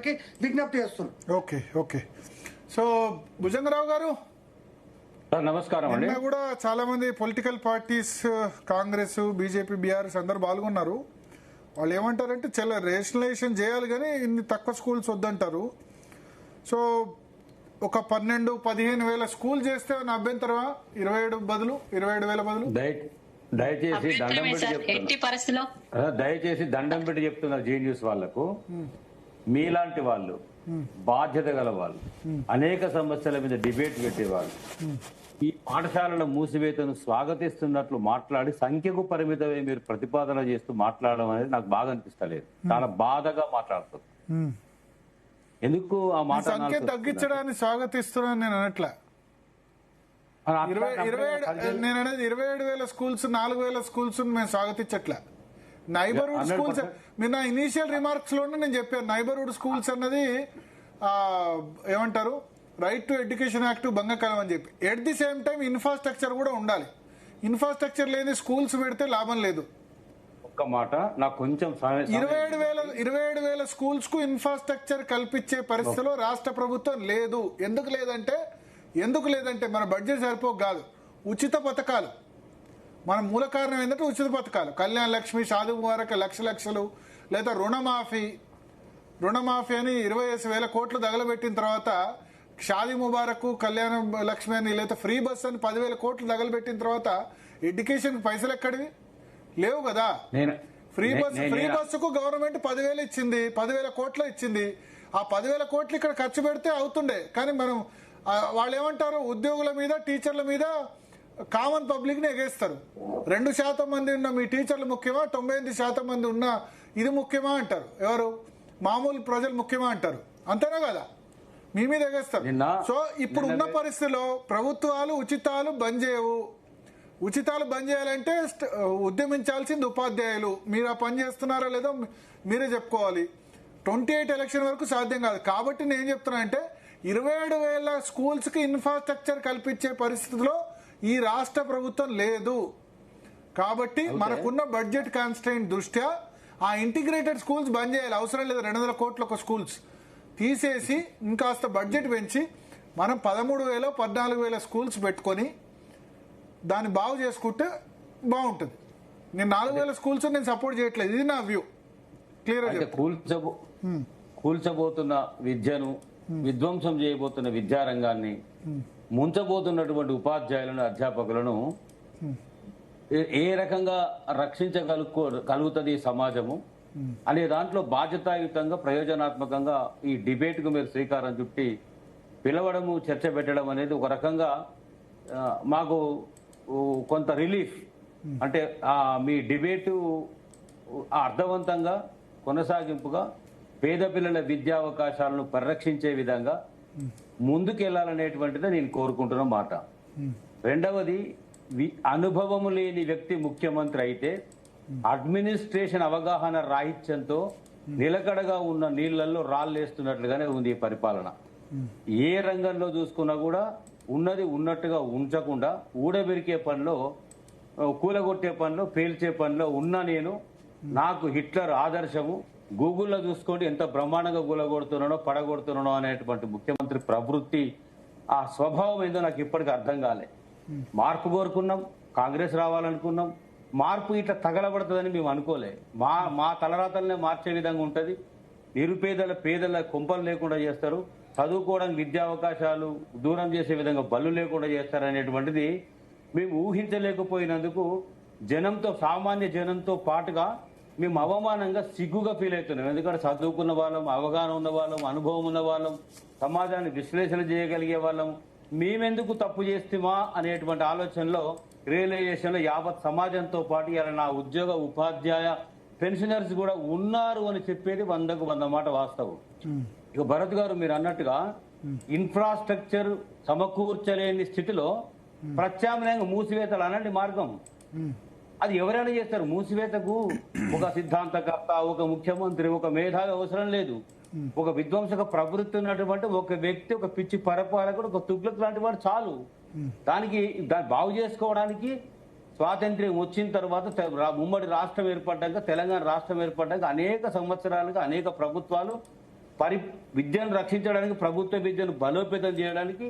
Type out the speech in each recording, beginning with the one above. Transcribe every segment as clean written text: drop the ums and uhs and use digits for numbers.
అందరికీ విజ్ఞప్తి చేస్తున్నాం. Okay okay. సో భుజంగరావు గారు నమస్కారం అండి. నిన్న కూడా చాలా మంది political parties Congress, BJP, BRS అందరు పాల్గొన్నారు. వాళ్ళు ఏమంటారంటే చాలా రేషనలైజేషన్ చేయాలి కానీ ఇన్ని తక్కువ స్కూల్స్ వద్దంటారు. సో ఒక 12-15 వేల స్కూల్ చేస్తే నా అభ్యంతరమా? 27 బదులు 27,000 బదులు దయచేసి దండం పెట్టి చెప్తున్నారు జీ న్యూస్ వాళ్లకు. మీలాంటి వాళ్ళు, బాధ్యత గల వాళ్ళు, అనేక సమస్యల మీద డిబేట్ పెట్టేవాళ్ళు ఈ పాఠశాలల మూసివేతను స్వాగతిస్తున్నట్లు మాట్లాడి సంఖ్యకు పరిమితమై మీరు ప్రతిపాదన చేస్తూ మాట్లాడడం అనేది నాకు బాగా అనిపిస్తలేదు. చాలా బాధగా మాట్లాడుతుంది. ఎందుకు ఆ మాట సంఖ్య తగ్గించడాన్ని స్వాగతిస్తున్నాను నేను అనట్లా. నేను అనేది 27,000 స్కూల్స్, 4,000 స్కూల్స్ మేము స్వాగతించట్లా. నైబర్హుడ్ స్కూల్స్ మీరు నా ఇనీషియల్ రిమార్క్స్ లోనే నేను చెప్పాను. నైబర్హుడ్ స్కూల్స్ అన్నది ఏమంటారు, రైట్ టు ఎడ్యుకేషన్ యాక్ట్ భంగకరం అని చెప్పి. At the same time infrastructure కూడా ఉండాలి. ఇన్ఫ్రాస్ట్రక్చర్ లేని స్కూల్స్ పెడితే లాభం లేదు. ఒక్క మాట నాకు కొంచెం 27,000 స్కూల్స్ కు ఇన్ఫ్రాస్ట్రక్చర్ కల్పించే పరిస్థితిలో రాష్ట్ర ప్రభుత్వం లేదు. ఎందుకు లేదంటే మన బడ్జెట్ సరిపోక కాదు, ఉచిత పథకాలు. మన మూల కారణం ఏంటంటే ఉచిత పథకాలు. కళ్యాణ లక్ష్మి, షాదీ ముబారక్, లక్షలు, లేదా రుణమాఫీ అని 25,000 కోట్లు తగలబెట్టిన తర్వాత, షాదీ ముబారక్, కళ్యాణ లక్ష్మి అని, లేదా ఫ్రీ బస్ అని 10,000 కోట్లు తగలబెట్టిన తర్వాత ఎడ్యుకేషన్ పైసలు ఎక్కడివి? లేవు కదా. ఫ్రీ బస్సుకు గవర్నమెంట్ 10,000 ఇచ్చింది, 10,000 కోట్లు ఇచ్చింది. ఆ 10,000 కోట్లు ఇక్కడ ఖర్చు పెడితే అవుతుండే. కానీ మనం వాళ్ళు ఏమంటారు, ఉద్యోగుల మీద, టీచర్ల మీద కామన్ పబ్లిక్ ని ఎగేస్తారు. 2% మంది ఉన్న మీ టీచర్లు ముఖ్యమా, 98% మంది ఉన్న ఇది ముఖ్యమా అంటారు. ఎవరు? మామూలు ప్రజలు ముఖ్యమా అంటారు. అంతేనా కదా? మీ మీద ఎగేస్తారు. సో ఇప్పుడు ఉన్న పరిస్థితిలో ప్రభుత్వాలు ఉచితాలు బంద్ చేయవు. ఉచితాలు బంద్ చేయాలంటే ఉద్యమించాల్సింది ఉపాధ్యాయులు. మీరు ఆ పని చేస్తున్నారో లేదో మీరే చెప్పుకోవాలి. 28 ఎలక్షన్ వరకు సాధ్యం కాదు. కాబట్టి నేను చెప్తున్నా అంటే 27,000 స్కూల్స్ కి ఇన్ఫ్రాస్ట్రక్చర్ కల్పించే పరిస్థితిలో ఈ రాష్ట్ర ప్రభుత్వం లేదు. కాబట్టి మనకున్న బడ్జెట్ కాన్స్ట్రెయింట్ దృష్ట్యా ఆ ఇంటిగ్రేటెడ్ స్కూల్స్ బంద్ చేయాలి. అవసరం లేదు 200 కోట్ల ఒక స్కూల్స్ తీసేసి ఇంకాస్త బడ్జెట్ పెంచి మనం 13,000 14,000 స్కూల్స్ పెట్టుకొని దాన్ని బాగు చేసుకుంటే బాగుంటుంది. నేను 4,000 స్కూల్స్ నేను సపోర్ట్ చేయట్లేదు. ఇది నా వ్యూ. క్లియర్. కూల్చబోతున్న విద్యను, విధ్వంసం చేయబోతున్న విద్యారంగాన్ని, ముంచబోతున్నటువంటి ఉపాధ్యాయులను, అధ్యాపకులను ఏ రకంగా రక్షించగలుగుతుంది సమాజము అనే దాంట్లో బాధ్యతాయుతంగా, ప్రయోజనాత్మకంగా ఈ డిబేట్ కు మీరు శ్రీకారం చుట్టి పిలవడము, చర్చ పెట్టడం అనేది ఒక రకంగా మాకు కొంత రిలీఫ్. అంటే మీ డిబేటు అర్థవంతంగా, కొనసాగింపుగా పేద పిల్లల విద్యా అవకాశాలను పరిరక్షించే విధంగా ముందుకెళ్లాలనేటువంటిదే నేను కోరుకుంటున్న మాట. రెండవది, అనుభవము లేని వ్యక్తి ముఖ్యమంత్రి అయితే అడ్మినిస్ట్రేషన్ అవగాహన రాహిత్యంతో నిలకడగా ఉన్న నీళ్లలో రాళ్ళేస్తున్నట్లుగానే ఉంది ఈ పరిపాలన. ఏ రంగంలో చూసుకున్నా కూడా ఉన్నది ఉన్నట్టుగా ఉంచకుండా ఊడబెరికే పనిలో, కూలగొట్టే పనిలో, పేల్చే పనిలో ఉన్న నేను, నాకు హిట్లర్ ఆదర్శము, గూగుల్లో చూసుకోండి ఎంత బ్రహ్మాండంగా కూలగొడుతున్నానో, పడగొడుతున్నానో అనేటువంటి ముఖ్యమంత్రి ప్రవృత్తి, ఆ స్వభావం ఏందో నాకు ఇప్పటికీ అర్థం కాలే. మార్పు కోరుకున్నాం, కాంగ్రెస్ రావాలనుకున్నాం. మార్పు ఇట్లా తగలబడుతుందని మేము అనుకోలే. మా తలరాతలనే మార్చే విధంగా ఉంటుంది. పేదల కొంపలు లేకుండా చేస్తారు. చదువుకోవడానికి విద్యా అవకాశాలు దూరం చేసే విధంగా బళ్ళు లేకుండా చేస్తారు అనేటువంటిది మేము ఊహించలేకపోయినందుకు సామాన్య జనంతో పాటుగా మేము అవమానంగా, సిగ్గుగా ఫీల్ అవుతున్నాం. ఎందుకంటే చదువుకున్న వాళ్ళం, అవగాహన ఉన్న వాళ్ళం, అనుభవం ఉన్న వాళ్ళం, సమాజాన్ని విశ్లేషణ చేయగలిగే వాళ్ళం, మేమెందుకు తప్పు చేస్తామా అనేటువంటి ఆలోచనలో, రియలైజేషన్లో యావత్ సమాజంతో పాటు ఇలా నా ఉద్యోగ, ఉపాధ్యాయ, పెన్షనర్స్ కూడా ఉన్నారు అని చెప్పేది 100కు 100 మాట వాస్తవం. ఇక భరత్ గారు మీరు అన్నట్టుగా ఇన్ఫ్రాస్ట్రక్చర్ సమకూర్చలేని స్థితిలో ప్రత్యామ్నాయంగా మూసివేతలు అనండి మార్గం. అది ఎవరైనా చేస్తారు. మూసివేతకు ఒక సిద్ధాంతకర్త, ఒక ముఖ్యమంత్రి, ఒక మేధావి అవసరం లేదు. ఒక విధ్వంసక ప్రవృత్తి ఉన్నటువంటి ఒక వ్యక్తి, ఒక పిచ్చి పరిపాలకుడు, ఒక తుగ్లక్ లాంటి వాడు చాలు. దాన్ని బాగు చేసుకోవడానికి స్వాతంత్ర్యం వచ్చిన తర్వాత ఉమ్మడి రాష్ట్రం ఏర్పడ్డాక, తెలంగాణ రాష్ట్రం ఏర్పడ్డాక అనేక సంవత్సరాలుగా అనేక ప్రభుత్వాలు విద్యను రక్షించడానికి, ప్రభుత్వ విద్యను బలోపేతం చేయడానికి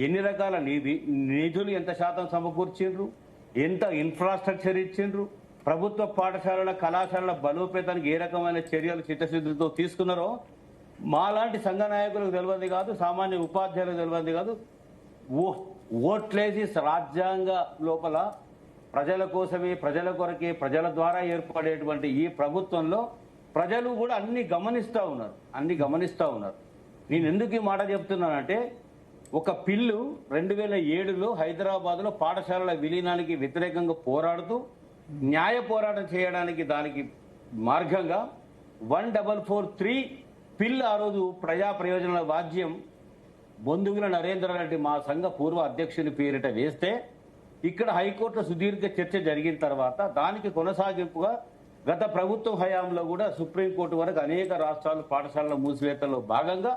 ఎన్ని రకాల నిధులు ఎంత శాతం సమకూర్చిండ్రు, ఎంత ఇన్ఫ్రాస్ట్రక్చర్ ఇచ్చిండ్రు, ప్రభుత్వ పాఠశాలల కళాశాలల బలోపేతానికి ఏ రకమైన చర్యలు చిత్తశుద్ధితో తీసుకున్నారో మాలాంటి సంఘ నాయకులకు తెలియదు కాదు, సామాన్య ఉపాధ్యాయులకు తెలియదు కాదు. ఓట్లేసి రాజ్యాంగ లోపల ప్రజల కోసమే, ప్రజల కొరకే, ప్రజల ద్వారా ఏర్పడేటువంటి ఈ ప్రభుత్వంలో ప్రజలు కూడా అన్ని గమనిస్తూ ఉన్నారు. నేను ఎందుకు ఈ మాట చెప్తున్నానంటే, ఒక పిల్లు 2007లో హైదరాబాద్లో పాఠశాలల విలీనానికి వ్యతిరేకంగా పోరాడుతూ న్యాయ పోరాటం చేయడానికి దానికి మార్గంగా 1443 పిల్లు ఆ రోజు ప్రజా ప్రయోజనాల వాద్యం బొందుగుల నరేంద్ర రెడ్డి మా సంఘ పూర్వ అధ్యక్షుని పేరిట వేస్తే ఇక్కడ హైకోర్టులో సుదీర్ఘ చర్చ జరిగిన తర్వాత దానికి కొనసాగింపుగా గత ప్రభుత్వ హయాంలో కూడా సుప్రీంకోర్టు వరకు అనేక రాష్ట్రాలు పాఠశాలల మూసివేతలో భాగంగా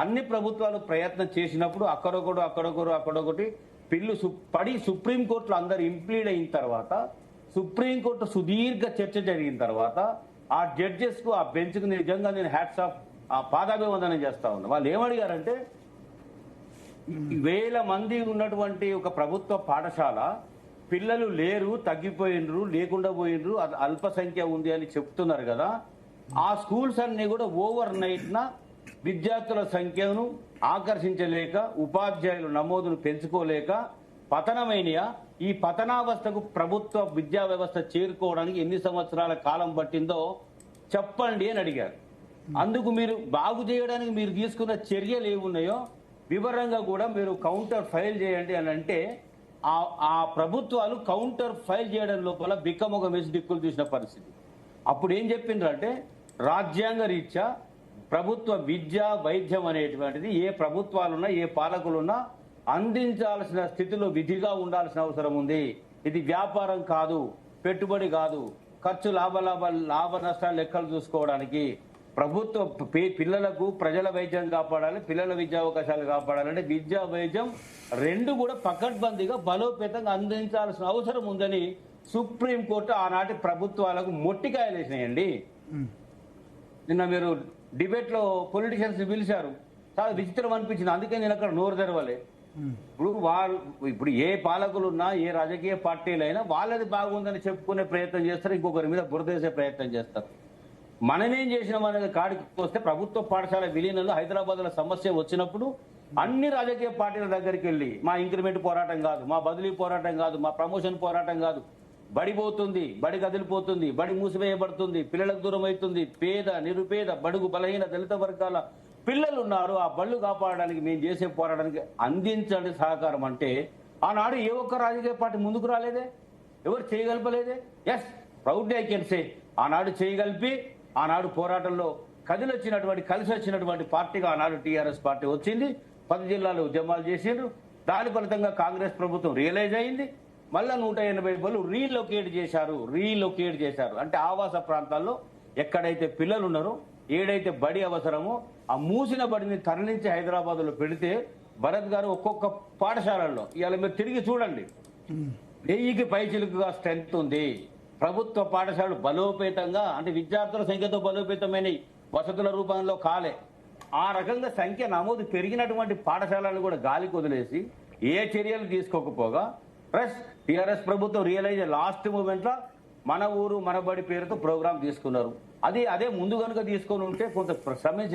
అన్ని ప్రభుత్వాలు ప్రయత్నం చేసినప్పుడు అక్కడొకటి పిల్లు పడి సుప్రీంకోర్టులో అందరు ఇంప్లీడ్ అయిన తర్వాత సుప్రీంకోర్టు సుదీర్ఘ చర్చ జరిగిన తర్వాత ఆ జడ్జెస్ కు, ఆ బెంచ్ కు నిజంగా నేను హ్యాట్స్ ఆఫ్, ఆ పాదాభివందనం చేస్తా ఉన్నా. వాళ్ళు ఏమడిగారంటే, వేల మంది ఉన్నటువంటి ఒక ప్రభుత్వ పాఠశాల పిల్లలు లేరు, తగ్గిపోయినరు, లేకుండా పోయినరు, అల్ప సంఖ్య ఉంది అని చెప్తున్నారు కదా. ఆ స్కూల్స్ అన్ని కూడా ఓవర్ నైట్ విద్యార్థుల సంఖ్యను ఆకర్షించలేక, ఉపాధ్యాయుల నమోదును పెంచుకోలేక పతనమైనయా? ఈ పతనావస్థకు ప్రభుత్వ విద్యా వ్యవస్థ చేరుకోవడానికి ఎన్ని సంవత్సరాల కాలం పట్టిందో చెప్పండి అని అడిగారు. అందుకు మీరు బాగు చేయడానికి మీరు తీసుకున్న చర్యలు ఏమున్నాయో వివరంగా కూడా మీరు కౌంటర్ ఫైల్ చేయండి అని అంటే, ఆ ప్రభుత్వాలు కౌంటర్ ఫైల్ చేయడం లోపల బిక్కమొక వేసి దిక్కులు చూసిన పరిస్థితి. అప్పుడు ఏం చెప్పిండ్రంటే, రాజ్యాంగ రీత్యా ప్రభుత్వ విద్య, వైద్యం అనేటువంటిది ఏ ప్రభుత్వాలున్నా, ఏ పాలకులున్నా అందించాల్సిన స్థితిలో విధిగా ఉండాల్సిన అవసరం ఉంది. ఇది వ్యాపారం కాదు, పెట్టుబడి కాదు, ఖర్చు లాభ నష్టాలు లెక్కలు చూసుకోవడానికి ప్రభుత్వ పిల్లలకు ప్రజల వైద్యం కాపాడాలి, పిల్లల విద్యా అవకాశాలు కాపాడాలంటే విద్యా వైద్యం రెండు కూడా పకడ్బందీగా బలోపేతంగా అందించాల్సిన అవసరం ఉందని సుప్రీంకోర్టు ఆనాటి ప్రభుత్వాలకు మొట్టికాయలు వేసినాయండి. నిన్న మీరు డిబేట్ లో పొలిటీషియన్స్ పిలిచారు, చాలా విచిత్రం అనిపించింది. అందుకే నేను అక్కడ నోరు తెరవలే. ఇప్పుడు ఏ పాలకులున్నా, ఏ రాజకీయ పార్టీలైనా వాళ్ళది బాగుందని చెప్పుకునే ప్రయత్నం చేస్తారు, ఇంకొకరి మీద బురదేసే ప్రయత్నం చేస్తారు. మనమేం చేసినాం అనేది కాడికి వస్తే, ప్రభుత్వ పాఠశాల విలీనంలో హైదరాబాద్ లో సమస్య వచ్చినప్పుడు అన్ని రాజకీయ పార్టీల దగ్గరికి వెళ్ళి, మా ఇంక్రిమెంట్ పోరాటం కాదు, మా బదిలీ పోరాటం కాదు, మా ప్రమోషన్ పోరాటం కాదు, బడి పోతుంది, బడి కదిలిపోతుంది, బడి మూసివేయబడుతుంది, పిల్లలకు దూరం అవుతుంది, పేద, నిరుపేద, బడుగు బలహీన దళిత వర్గాల పిల్లలు ఉన్నారు, ఆ బళ్ళు కాపాడడానికి మేము చేసే పోరాటానికి అందించండి సహకారం అంటే, ఆనాడు ఏ ఒక్క రాజకీయ పార్టీ ముందుకు రాలేదే, ఎవరు చేయగలపలేదే. Yes, proudly I can say, ఆనాడు చేయగలిపి ఆనాడు పోరాటంలో కలిసి వచ్చినటువంటి పార్టీగా ఆనాడు టీఆర్ఎస్ పార్టీ వచ్చింది. 10 జిల్లాలు ఉద్యమాలు చేసిండ్రు. దాని ఫలితంగా కాంగ్రెస్ ప్రభుత్వం రియలైజ్ అయింది. మళ్ళా 180 బళ్ళు రీలొకేట్ చేశారు. అంటే ఆవాస ప్రాంతాల్లో ఎక్కడైతే పిల్లలు ఉన్నారో, ఏడైతే బడి అవసరమో ఆ మూసిన బడిని తరలించి హైదరాబాద్ లో పెడితే, భరత్ గారు ఒక్కొక్క పాఠశాలల్లో ఇవాళ మీరు తిరిగి చూడండి, 1000కి పైచిలుకుగా స్ట్రెంత్ ఉంది. ప్రభుత్వ పాఠశాలలు బలోపేతంగా, అంటే విద్యార్థుల సంఖ్యతో బలోపేతమైన వసతుల రూపంలో కాలే, ఆ రకంగా సంఖ్య నమోదు పెరిగినటువంటి పాఠశాలను కూడా గాలికి వదిలేసి ఏ చర్యలు తీసుకోకపోగా, ప్లస్ టీఆర్ఎస్ ప్రభుత్వం రియలైజ్ లాస్ట్ మూమెంట్ లో మన ఊరు మన బడి పేరుతో ప్రోగ్రాం తీసుకున్నారు. అదే ముందు కనుక తీసుకొని ఉంటే, కొంత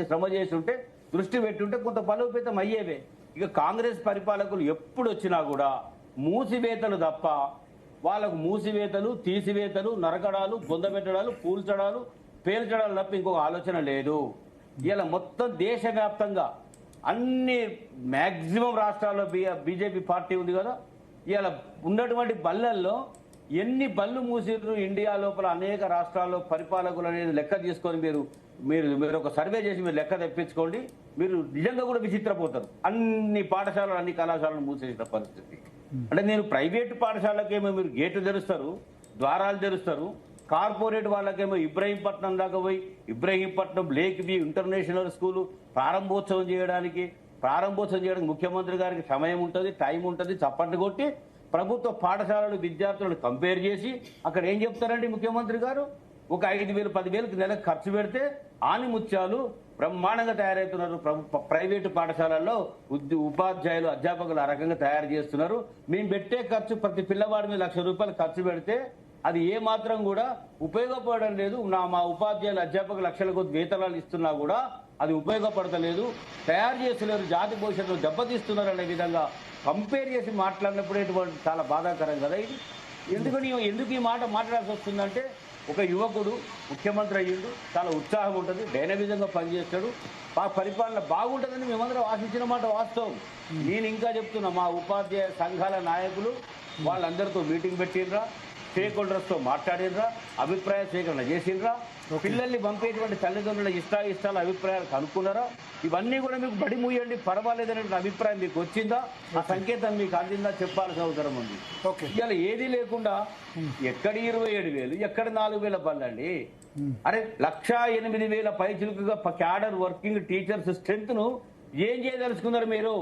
శ్రమ చేసి ఉంటే, దృష్టి పెట్టుంటే కొంత బలోపేతం అయ్యేవే. ఇక కాంగ్రెస్ పరిపాలకులు ఎప్పుడు వచ్చినా కూడా మూసివేతలు తప్ప, వాళ్ళకు మూసివేతలు, తీసివేతలు, నరకడాలు, బొందబెట్టడాలు, కూల్చడాలు, పేల్చడాలు తప్ప ఇంకొక ఆలోచన లేదు. ఇలా మొత్తం దేశవ్యాప్తంగా అన్ని మ్యాక్సిమం రాష్ట్రాల్లో బీజేపీ పార్టీ ఉంది కదా, ఇలా ఉన్నటువంటి బళ్ళల్లో ఎన్ని బళ్ళు మూసిర్రు ఇండియా లోపల అనేక రాష్ట్రాల్లో పరిపాలకులు అనేది లెక్క తీసుకొని మీరు ఒక సర్వే చేసి మీరు లెక్క తెప్పించుకోండి. మీరు నిజంగా కూడా విచిత్రపోతారు. అన్ని పాఠశాలలు, అన్ని కళాశాలను మూసేసిన పరిస్థితి. అంటే నేను ప్రైవేటు పాఠశాలకేమో మీరు గేట్లు తెరుస్తారు, ద్వారాలు తెరుస్తారు, కార్పొరేట్ వాళ్ళకేమో ఇబ్రహీంపట్నం దాకా పోయి, Ibrahimpatnam lake view international school ప్రారంభోత్సవం చేయడానికి ముఖ్యమంత్రి గారికి సమయం ఉంటుంది, టైం ఉంటుంది, చప్పట్లు కొట్టి ప్రభుత్వ పాఠశాలలు విద్యార్థులను కంపేర్ చేసి అక్కడ ఏం చెప్తారండి ముఖ్యమంత్రి గారు? ఒక 5,000 10,000 నెలకు ఖర్చు పెడితే ఆనిముత్యాలు బ్రహ్మాండంగా తయారవుతున్నారు. ప్రైవేటు పాఠశాలల్లో ఉపాధ్యాయులు అధ్యాపకులు ఆ రకంగా తయారు చేస్తున్నారు. మేము పెట్టే ఖర్చు ప్రతి పిల్లవాడి మీద ₹1,00,000 ఖర్చు పెడితే అది ఏ మాత్రం కూడా ఉపయోగపడడం లేదు. మా ఉపాధ్యాయులు అధ్యాపకులు లక్షల కొద్ది వేతనాలు ఇస్తున్నా కూడా అది ఉపయోగపడతలేదు, తయారు చేస్తున్నారు, జాతి భవిష్యత్తును దెబ్బతీస్తున్నారు అనే విధంగా కంపేర్ చేసి మాట్లాడినప్పుడు చాలా బాధాకరం కదా ఇది. ఎందుకు ఈ మాట మాట్లాడాల్సి వస్తుందంటే, ఒక యువకుడు ముఖ్యమంత్రి అయ్యిండు, చాలా ఉత్సాహం ఉంటుంది, డైనమిజంగా పనిచేస్తాడు, పరిపాలన బాగుంటుందని మేమందరం ఆశించిన మాట వాస్తవం. నేను ఇంకా చెప్తున్నా, మా ఉపాధ్యాయ సంఘాల నాయకులు వాళ్ళందరితో మీటింగ్ పెట్టిండ్రా, స్టేక్ హోల్డర్స్తో మాట్లాడినరా, అభిప్రాయ సేకరణ చేసిండ్రా, పిల్లల్ని పంపేటువంటి తల్లిదండ్రుల ఇష్టాల అభిప్రాయాలు కనుక్కున్నారా, ఇవన్నీ కూడా మీకు బడి మూయండి పర్వాలేదనే అభిప్రాయం మీకు వచ్చిందా, ఆ సంకేతం మీకు అందిందా చెప్పాల్సిన అవసరం ఉంది. ఇవాళ ఏది లేకుండా ఎక్కడ 27,000 ఎక్కడ 4,000 పనులండి. అరే 1,08,000 పైచిలుకుగా క్యాడర్ వర్కింగ్ టీచర్స్ స్ట్రెంత్ ను ఏం చేయదలుచుకున్నారు మీరు?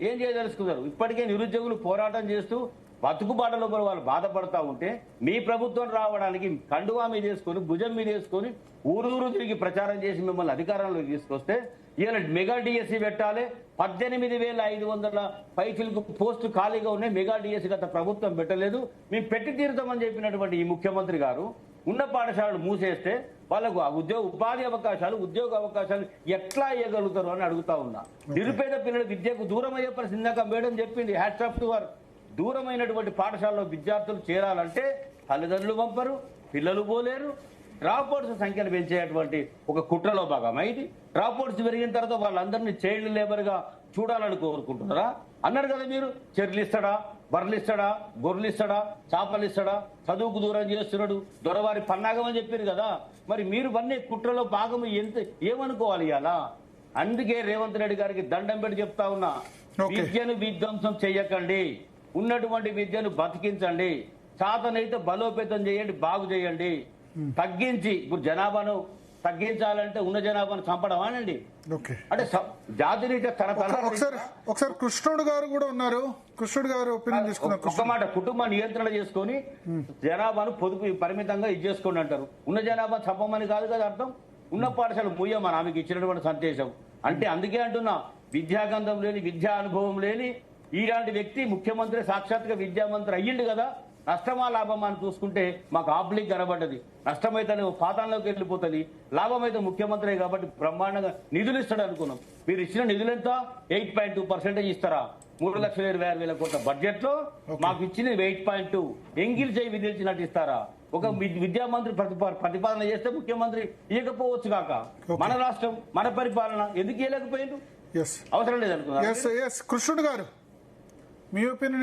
ఏం చేయదలుచుకున్నారు? ఇప్పటికే నిరుద్యోగులు పోరాటం చేస్తూ బతుకుబాటలో వాళ్ళు బాధపడతా ఉంటే మీ ప్రభుత్వం రావడానికి కండువా మీద వేసుకొని భుజం మీద వేసుకొని ఊరూరు తిరిగి ప్రచారం చేసి మిమ్మల్ని అధికారంలోకి తీసుకొస్తే ఇలా మెగా డిఎస్సీ పెట్టాలి, 18,500 పైచిలకు పోస్టు ఖాళీగా ఉన్నాయి, మెగా డిఎస్సీ గత ప్రభుత్వం పెట్టలేదు, మేము పెట్టి తీరుతామని చెప్పినటువంటి ఈ ముఖ్యమంత్రి గారు ఉన్న పాఠశాలలు మూసేస్తే వాళ్ళకు ఉపాధి అవకాశాలు, ఉద్యోగ అవకాశాలు ఎట్లా ఇవ్వగలుగుతారు అని అడుగుతా ఉన్నా. నిరుపేద పిల్లలు విద్యకు దూరం అయ్యే పరిస్థితి ఇందాక మేడం చెప్పింది. Hats off to work. దూరమైనటువంటి పాఠశాలలో విద్యార్థులు చేరాలంటే తల్లిదండ్రులు పంపరు, పిల్లలు పోలేరు, డ్రాప్అవుట్స్ సంఖ్యను పెంచేటువంటి ఒక కుట్రలో భాగం ఇది. డ్రాప్అవుట్స్ పెరిగిన తర్వాత వాళ్ళందరినీ చైల్డ్ లేబర్ గా చూడాలని కోరుకుంటున్నారా? అన్నారు కదా మీరు, చెర్లు ఇస్తాడా, బర్రెలు ఇస్తాడా, గొర్రెలు ఇస్తాడా, చేపలు ఇస్తాడా, చదువుకు దూరం చేస్తున్నాడు, దొరవారి పన్నాగం అని చెప్పారు కదా. మరి మీరు వన్నీ కుట్రలో భాగం ఏమనుకోవాలి ఇవాళ? అందుకే రేవంత్ రెడ్డి గారికి దండం పెట్టి చెప్తా ఉన్నా, విద్యను విధ్వంసం చెయ్యకండి, ఉన్నటువంటి విద్యను బతికించండి, చాతనైతే బలోపేతం చేయండి, బాగు చేయండి. తగ్గించి ఇప్పుడు జనాభాను తగ్గించాలంటే ఉన్న జనాభాను చంపడమానండి. అంటే జాతి రీత్యా ఒకసారి కృష్ణుడు గారు కూడా ఉన్నారు, కృష్ణుడు గారు ఒపీనియన్ తీసుకున్నారు. ఒక మాట, కుటుంబ నియంత్రణ చేసుకొని జనాభాను పొదుపు పరిమితంగా ఇది చేసుకోండి అంటారు. ఉన్న జనాభా చంపమని కాదు కదా అర్థం. ఉన్న పాఠశాల ముయ్యమని ఆమెకి ఇచ్చినటువంటి సందేశం. అంటే అందుకే అంటున్నా, విద్యాగంధం లేని, విద్యా అనుభవం లేని ఇలాంటి వ్యక్తి ముఖ్యమంత్రి సాక్షాత్గా విద్యామంత్రి అయ్యిండు కదా. నష్టమా లాభమా అని చూసుకుంటే మాకు ఆబ్లిక్ కనబడ్డది. నష్టమైతే పాతాల్లోకి వెళ్ళిపోతుంది, లాభం అయితే ముఖ్యమంత్రి కాబట్టి బ్రహ్మాండంగా నిధులు ఇస్తాడు అనుకున్నాం. మీరు ఇచ్చిన నిధులు ఎంత? 8.2% ఇస్తారా? 3,26,000 కోట్ల బడ్జెట్ లో మాకు ఇచ్చిన 8.2 ఎంగిల్ చేయి విధించినట్టు ఇస్తారా? ఒక విద్యామంత్రి ప్రతిపాదన చేస్తే ముఖ్యమంత్రి ఇవ్వకపోవచ్చు కాక, మన రాష్ట్రం మన పరిపాలన ఎందుకు ఇవ్వలేకపోయిండు? అవసరం లేదనుకున్నా. కృష్ణుడు గారు, మీ ఒపీనియన్